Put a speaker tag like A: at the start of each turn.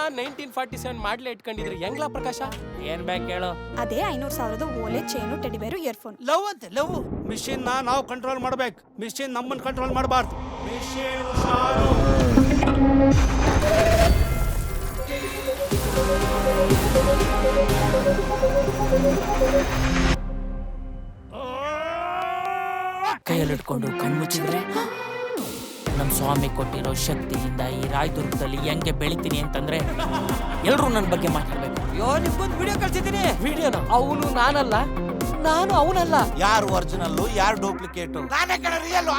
A: 1947 ಮಾಡ್ಲೇ ಇಟ್ಕೊಂಡಿದ್ರಿ ಹೆಂಗ್ಲಾ ಪ್ರಕಾಶ?
B: ಏನ್ ಬೇಕು ಹೇಳು?
C: ಅದೇ 500,000 ಓಲೆ, ಚೈನು, ಟೆಡಿಬೇರು, ಇಯರ್ಫೋನ್.
D: ಲವ್ ಅಂತೆ ಲವ್. ಮಿಷಿನ್ ನಾವು ಕಂಟ್ರೋಲ್ ಮಾಡ್ಬೇಕು, ಮಿಷಿನ್ ನಮ್ಮನ್ನ ಕಂಟ್ರೋಲ್ ಮಾಡಬಾರ್ದು. ಮಿಷಿನ್ ಹುಷಾರು.
B: ಕೈಯಲ್ಲಿಟ್ಕೊಂಡು ಕಣ್ಮುಚ್ಚಿದ್ರೆ ನಮ್ಮ ಸ್ವಾಮಿ ಕೊಟ್ಟಿರೋ ಶಕ್ತಿಯಿಂದ ಈ ರಾಯದುರ್ಗದಲ್ಲಿ ಹೆಂಗೆ ಬೆಳಿತೀನಿ ಅಂತಂದ್ರೆ ಎಲ್ರು ನನ್ನ ಬಗ್ಗೆ ಮಾತಾಡ್ಬೇಕು.
E: ನಿಮ್ಗೊಂದು ವಿಡಿಯೋ ಕಳ್ಸಿದ್ದೀನಿ.
A: ವಿಡಿಯೋನ? ಅವನು ನಾನಲ್ಲ, ನಾನು ಅವನಲ್ಲ.
E: ಯಾರು ಒರಿಜಿನಲ್ ಯಾರು ಡೂಪ್ಲಿಕೇಟ್?
D: ನಾನೇ ಕಣ ರಿಯಲ್.